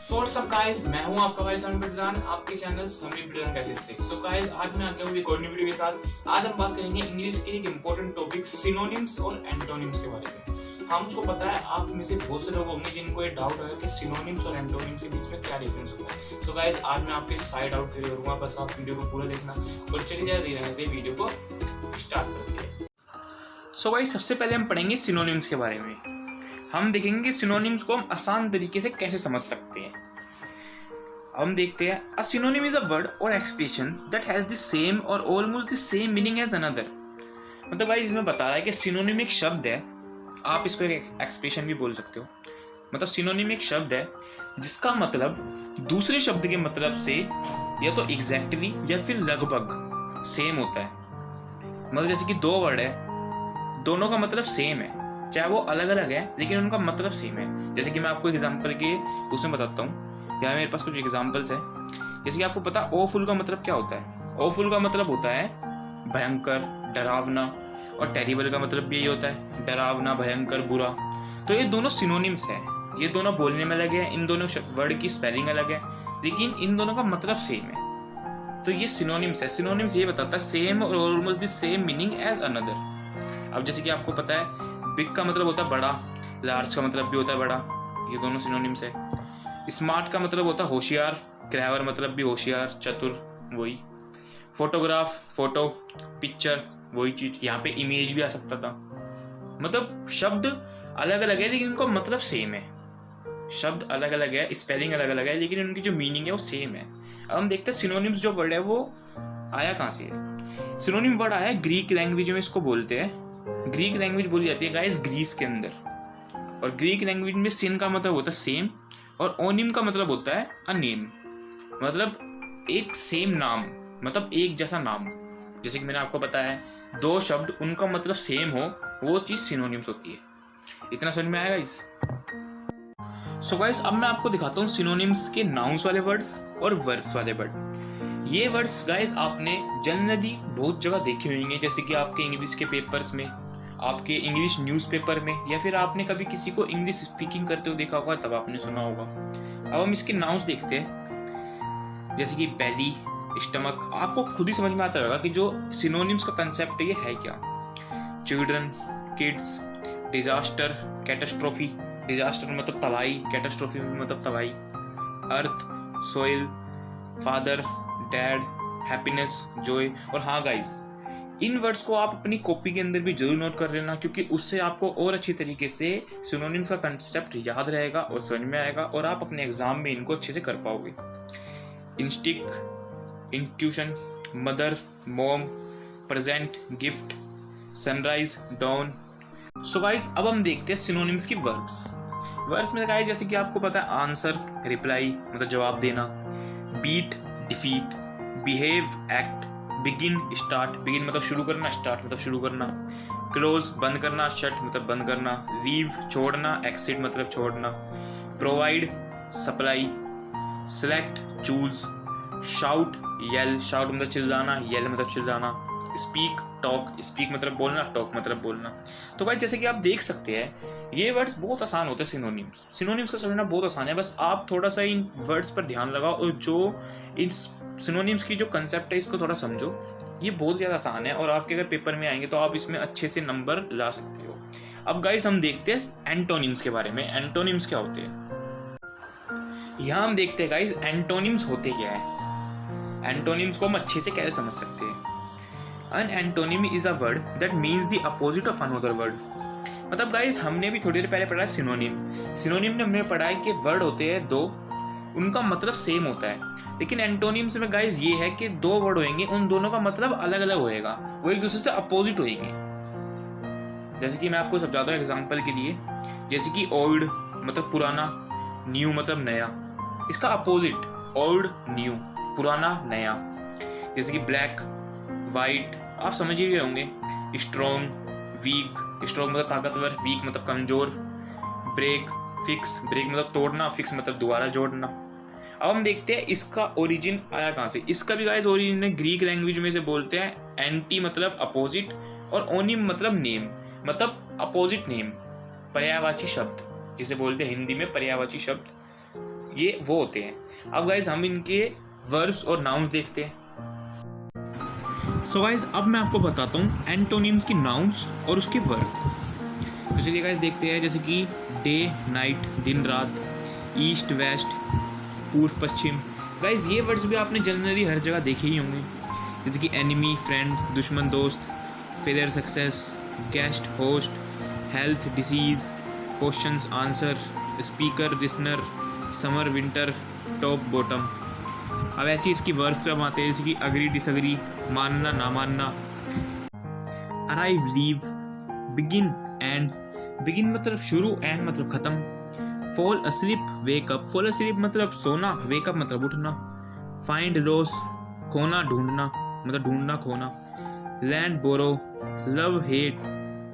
सब गाइस, मैं हूं आपका भाई समीर बिडलान, आपके चैनल समीर बिडलान गाइस से। सो गाइस, आज मैं आ गया हूं एक और नई वीडियो के साथ। आज हम बात करेंगे इंग्लिश के एक इंपॉर्टेंट टॉपिक सिनोनिम्स और एंटोनिम्स के बारे में। हमको पता है आप में से बहुत से लोग होंगे जिनको ये डाउट है कि सिनोनिम्स और एंटोनिम्स के बीच में क्या डिफरेंस होता है। सो गाइस, आज मैं आपके साइड आउट क्लियर करूंगा, बस आप वीडियो को पूरा देखना और चलिए रहते वीडियो को स्टार्ट करते हैं। सो गाइस, सबसे पहले हम पढ़ेंगे सिनोनिम्स के बारे में। हम देखेंगे सिनोनिम्स को हम आसान तरीके से कैसे समझ सकते हैं। हम देखते हैं a synonym is a word or expression that has the same और almost the same meaning as another. मतलब भाई इसमें बता रहा है कि सिनोनिम एक शब्द है, आप इसको एक एक्सप्रेशन भी बोल सकते हो। मतलब सिनोनिम एक शब्द है जिसका मतलब दूसरे शब्द के मतलब से या तो एग्जैक्टली या फिर लगभग सेम होता है। मतलब जैसे कि दो वर्ड है, दोनों का मतलब सेम है, चाहे वो अलग अलग है लेकिन उनका मतलब सेम है। जैसे कि मैं आपको एग्जांपल के उसमें बताता हूँ। यहाँ मेरे पास कुछ एग्जांपल्स है। जैसे कि आपको पता ओ फुल का मतलब क्या होता है। ओ फुल का मतलब होता है भयंकर, डरावना, और टेरिबल का भी यही होता है, डरावना, भयंकर, बुरा। तो ये दोनों सिनोनिम्स है, ये दोनों बोलने में अलग है, इन दोनों वर्ड की स्पेलिंग अलग है लेकिन इन दोनों का मतलब सेम है। तो ये सिनोनिम्स है। सिनोनिम्स ये बताता है सेम और almost the same meaning as another. अब जैसे कि आपको पता है बिग का मतलब होता है बड़ा, लार्ज का मतलब भी होता है बड़ा, ये दोनों सिनोनिम्स है। स्मार्ट का मतलब होता है होशियार, क्लेवर मतलब भी होशियार, चतुर, वही। फोटोग्राफ, फोटो, पिक्चर, वही चीज। यहाँ पे इमेज भी आ सकता था। मतलब शब्द अलग अलग है लेकिन उनका मतलब सेम है। शब्द अलग अलग है, स्पेलिंग अलग अलग है लेकिन उनकी जो मीनिंग है वो सेम है। अब हम देखते हैं सिनोनिम्स जो वर्ड है वो आया कहाँ से है। सिनोनिम वर्ड आया है ग्रीक लैंग्वेज में, इसको बोलते हैं। ग्रीक लैंग्वेज बोली जाती है गाइस ग्रीस के अंदर। और ग्रीक लैंग्वेज में सिन का मतलब होता है सेम और ओनिम का मतलब होता है अ नेम। मतलब एक सेम नाम, मतलब एक जैसा नाम। जैसे कि मैंने आपको बताया है दो शब्द उनका मतलब सेम हो, वो चीज सिनोनिम्स होती है। इतना समझ में आया गाइस? सो गाइस, अब मैं आपको दिखाता हूँ सिनोनिम्स के नाउन्स वाले वर्ड्स और वर्ब्स वाले वर्ड। ये वर्ड्स गाइस आपने जनरली बहुत जगह देखे होंगे, जैसे कि आपके इंग्लिश के पेपर्स में, आपके इंग्लिश न्यूज़पेपर में, या फिर आपने कभी किसी को इंग्लिश स्पीकिंग करते हुए देखा होगा तब आपने सुना होगा। अब हम इसके नाउन्स देखते हैं। जैसे कि बेली, स्टमक। आपको खुद ही समझ में आता होगा कि जो सिनोनिम्स का कंसेप्ट है ये है क्या। Children, kids, disaster, catastrophe. Disaster मतलब तबाही, कैटास्ट्रोफी मतलब तबाही। Earth, soil, father, dad, happiness, joy. और हाँ गाइस, इन वर्ड्स को आप अपनी कॉपी के अंदर भी जरूर नोट कर लेना, क्योंकि उससे आपको और अच्छी तरीके से सिनोनिम्स का कंसेप्ट याद रहेगा और समझ में आएगा और आप अपने एग्जाम में इनको अच्छे से कर पाओगे। Instinct, intuition, mother, mom, present, gift, sunrise, dawn. So guys, अब हम देखते हैं सिनोनिम्स की वर्ब्स। वर्ब्स में गाइस जैसे कि आपको पता है आंसर, रिप्लाई मतलब जवाब देना, beat, defeat, behave, act, begin, start. Begin मतलब शुरू करना, स्टार्ट मतलब शुरू करना। क्लोज बंद करना, शट मतलब बंद करना। लीव छोड़ना, एक्सिट मतलब छोड़ना। Provide supply, select choose. Shout yell, shout मतलब चिल्लाना, येल मतलब चिल्लाना। स्पीक टॉक, स्पीक मतलब बोलना, टॉक मतलब बोलना। तो भाई जैसे कि आप देख सकते हैं ये वर्ड्स बहुत आसान होते हैं। सिनोनिम्स का समझना बहुत आसान है, बस आप थोड़ा सा इन वर्ड्स पर ध्यान लगाओ और जो इन सिनोनिम्स की जो कंसेप्ट है इसको थोड़ा समझो। ये बहुत ज़्यादा आसान है और आपके अगर पेपर में आएंगे तो आप इसमें अच्छे से नंबर ला सकते हो। अब गाइस हम देखते हैं एंटोनिम्स के बारे में। एंटोनिम्स क्या होते हैं यहाँ हम देखते हैं गाइस एंटोनिम्स होते क्या है। एंटोनिम्स को हम अच्छे से कैसे समझ सकते हैं। An antonym is a word that means the opposite of another word। मतलब गाइस हमने भी थोड़ी देर पहले पढ़ा है सिनोनिम। सिनोनिम ने हमने पढ़ा है कि वर्ड होते हैं दो, उनका मतलब सेम होता है। लेकिन एंटोनिम्स में गाइस ये है कि दो वर्ड होंगे, उन दोनों का मतलब अलग अलग होएगा, वो एक दूसरे से अपोजिट होंगे। जैसे कि मैं आपको समझाता हूँ एग्जाम्पल के लिए। जैसे कि ओल्ड मतलब पुराना, न्यू मतलब नया, इसका अपोजिट ओल्ड न्यू, पुराना नया। जैसे कि ब्लैक, वाइट, आप समझ ही गए होंगे। स्ट्रॉन्ग, वीक, स्ट्रॉन्ग मतलब ताकतवर, वीक मतलब कमजोर। ब्रेक, फिक्स, ब्रेक मतलब तोड़ना, फिक्स मतलब दोबारा जोड़ना। अब हम देखते हैं इसका ओरिजिन आया कहाँ से। इसका भी गाइस ओरिजिन है ग्रीक लैंग्वेज में से बोलते हैं। एंटी मतलब अपोजिट और ओनिम मतलब नेम, मतलब अपोजिट नेम, पर्यायवाची शब्द जिसे बोलते हैं हिंदी में पर्यायवाची शब्द। ये वो होते हैं। अब गाइज हम इनके वर्ब्स और नाउन्स देखते हैं। सो गाइज अब मैं आपको बताता हूँ एंटोनिम्स की नाउन्स और उसके वर्ब्स। तो चलिए गाइज देखते हैं, जैसे कि डे नाइट, दिन रात, ईस्ट वेस्ट, पूर्व पश्चिम। गाइज ये वर्ड्स भी आपने जनरली हर जगह देखे ही होंगे, जैसे कि एनिमी फ्रेंड, दुश्मन दोस्त, failure success, guest host, health disease, questions answer, speaker listener, summer winter, top bottom. अब ऐसी इसकी वर्ब्स पे हम आते हैं, जैसे कि अग्री डिसअग्री, मानना ना मानना, arrive leave, begin and. Begin मतलब शुरू, एंड मतलब खत्म। Fall asleep wake up, fall asleep मतलब सोना, वेक अप मतलब उठना। फाइंड लॉस खोना ढूंढना, मतलब ढूंढना खोना। Lend borrow, love hate,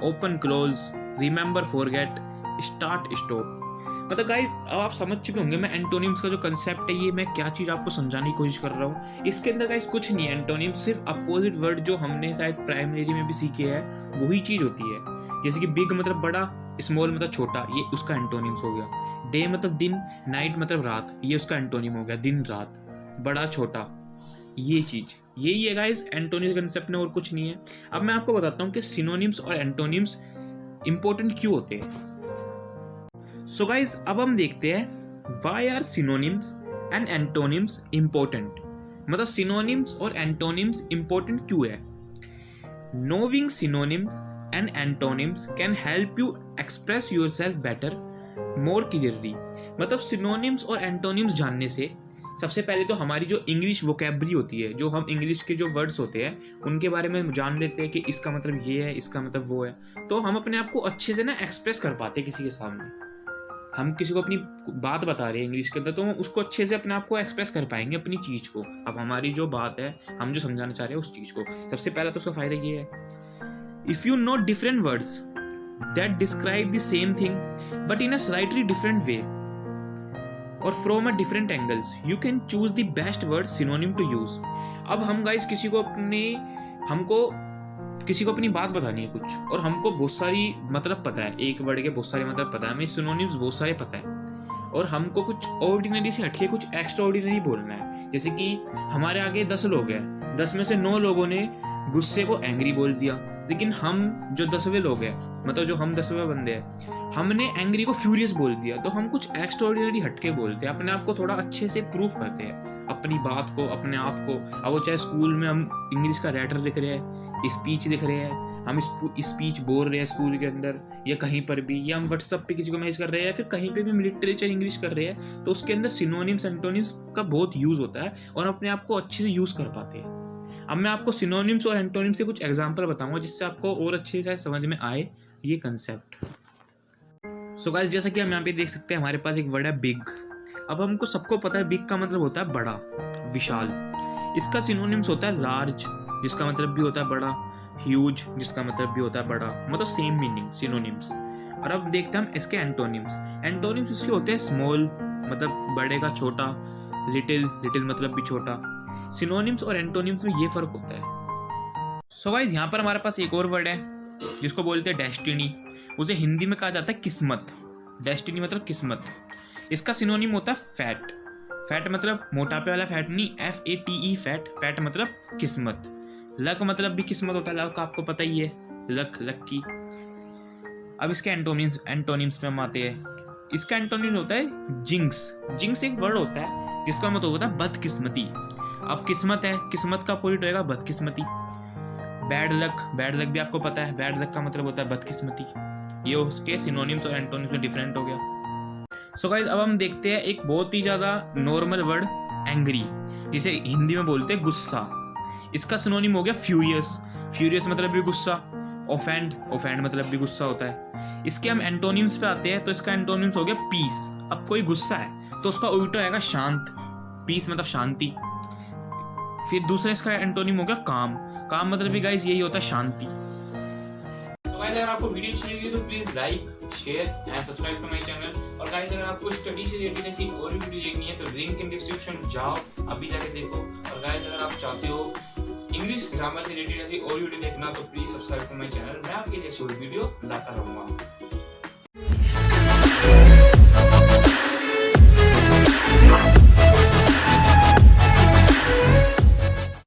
open close, remember forget, start stop. मतलब गाइस अब आप समझ चुके होंगे मैं एंटोनिम्स का जो कंसेप्ट है, ये मैं क्या चीज़ आपको समझाने की कोशिश कर रहा हूँ। इसके अंदर गाइस कुछ नहीं है, एंटोनिम्स सिर्फ अपोजिट वर्ड जो हमने शायद प्राइमरी में भी सीखे हैं वही चीज़ होती है। जैसे कि बिग मतलब बड़ा, स्मॉल मतलब छोटा, ये उसका एंटोनिम्स हो गया। डे मतलब दिन, नाइट मतलब रात, ये उसका एंटोनिम हो गया, दिन रात, बड़ा छोटा, ये चीज़ यही है गाइस एंटोनिम्स कंसेप्ट में, और कुछ नहीं है। अब मैं आपको बताता हूँ कि सिनोनिम्स और एंटोनिम्स इंपॉर्टेंट क्यों होते हैं। सो गाइज अब हम देखते हैं why are synonyms and antonyms important, मतलब सिनोनिम्स और एंटोनिम्स इंपॉर्टेंट क्यों है। Knowing synonyms and antonyms can help you express yourself better, more clearly. मतलब सिनोनिम्स और एंटोनिम्स जानने से सबसे पहले तो हमारी जो इंग्लिश वोकैबुलरी होती है, जो हम इंग्लिश के जो वर्ड्स होते हैं उनके बारे में जान लेते हैं कि इसका मतलब ये है, इसका मतलब वो है, तो हम अपने आप को अच्छे से ना एक्सप्रेस कर पाते हैं किसी के सामने। हम किसी को अपनी बात बता रहे हैं इंग्लिश के अंदर, तो हम उसको अच्छे से अपने आप को एक्सप्रेस कर पाएंगे अपनी चीज़ को। अब हमारी जो बात है, हम जो समझाना चाह रहे हैं उस चीज़ को, सबसे पहला तो उसका फायदा ये है, if you know different words that describe the same thing but in a slightly different way or from a different angles, you can choose the best word synonym to use. अब हम गाइस किसी को अपनी बात बतानी है कुछ, और हमको बहुत सारी मतलब पता है, एक वर्ड के बहुत सारे मतलब पता है, हमें सिनोनिम्स बहुत सारे पता है, और हमको कुछ ऑर्डिनरी से हटके कुछ एक्स्ट्रा ऑर्डिनरी बोलना है। जैसे कि हमारे आगे 10 लोग हैं, 10 में से 9 लोगों ने गुस्से को एंग्री बोल दिया, लेकिन हम जो 10वें लोग हैं, मतलब जो हम 10वें बंदे हैं, हमने एंग्री को फ्यूरियस बोल दिया। तो हम कुछ एक्स्ट्रा ऑर्डिनरी हटके बोलते हैं, अपने आप को थोड़ा अच्छे से प्रूफ करते हैं अपनी बात को, अपने आप को। अब वो चाहे स्कूल में हम इंग्लिश का राइटर लिख रहे हैं, स्पीच लिख रहे हैं, हम स्पीच बोल रहे हैं स्कूल के अंदर या कहीं पर भी, या हम व्हाट्सएप पे किसी को मैसेज कर रहे हैं, या फिर कहीं पे भी लिटरेचर इंग्लिश कर रहे हैं, तो उसके अंदर सिनोनिम्स एंटोनिम्स का बहुत यूज होता है और अपने आप को अच्छे से यूज कर पाते हैं। अब मैं आपको सिनोनिम्स और एंटोनिम्स से कुछ एग्जांपल बताऊंगा जिससे आपको और अच्छे से समझ में आए ये कंसेप्ट। सो गाइस जैसा कि हम यहाँ पे देख सकते हैं, हमारे पास एक वर्ड है बिग। अब हमको सबको पता है बिग का मतलब होता है बड़ा, विशाल। इसका सिनोनिम्स होता है लार्ज, जिसका मतलब भी होता है बड़ा, ह्यूज, जिसका मतलब भी होता है बड़ा, मतलब सेम मीनिंग सिनोनिम्स। और अब देखते हैं हम इसके एंटोनिम्स। एंटोनिम्स इसके होते हैं स्मॉल, मतलब बड़े का छोटा, लिटिल, लिटिल मतलब भी छोटा। सिनोनिम्स और एंटोनिम्स में ये फर्क होता है। सो गाइस यहाँ पर हमारे पास एक और वर्ड है जिसको बोलते हैं डेस्टिनी। उसे हिंदी में कहा जाता है किस्मत। डेस्टिनी मतलब किस्मत। इसका सिनोनिम होता है फैट। फैट मतलब मोटापे वाला फैट नहीं, FATE फैट। फैट मतलब किस्मत। लक मतलब भी किस्मत होता है, लक आपको पता ही है, लक, लक्की। अब इसके एंटोनिम्स में हम आते हैं। इसका एंटोनिम होता है जिंक्स। जिंक्स एक वर्ड होता है जिसका मतलब होता है बदकिस्मती। अब किस्मत है, किस्मत का अपोजिट होगा बदकिस्मती। बैड लक, बैड लक भी आपको पता है, बैड लक का मतलब होता है बदकिस्मती। ये उसके सिनोनिम्स और एंटोनिम्स में डिफरेंट हो गया। सो गाइस अब हम देखते हैं एक बहुत ही ज्यादा नॉर्मल वर्ड एंग्री, जिसे हिंदी में बोलते हैं गुस्सा। इसका सिनोनिम हो गया फ्यूरियस। फ्यूरियस मतलब भी गुस्सा। ऑफेंड, ऑफेंड मतलब भी गुस्सा होता है। इसके हम एंटोनिम्स पे आते हैं, तो इसका एंटोनिम्स हो गया पीस। अब कोई गुस्सा है तो उसका उल्टा आएगा शांत। पीस मतलब शांति। फिर दूसरा इसका एंटोनिम हो गया काम। काम मतलब भी गाइस यही होता है शांति। तो गाइस अगर आपको वीडियो अच्छी लगी तो please like, share and subscribe to my channel. और गाइस अगर आपको स्टडी से रिलेटेड ऐसी और भी वीडियो देखनी है तो लिंक इन डिस्क्रिप्शन जाओ, अभी जाके देखो। और गाइस अगर आप चाहते हो इंग्लिश ग्रामर से रिलेटेड ऐसी और वीडियो देखना तो please subscribe to my channel. मैं आपके लिए शॉर्ट वीडियो लाता रहूंगा।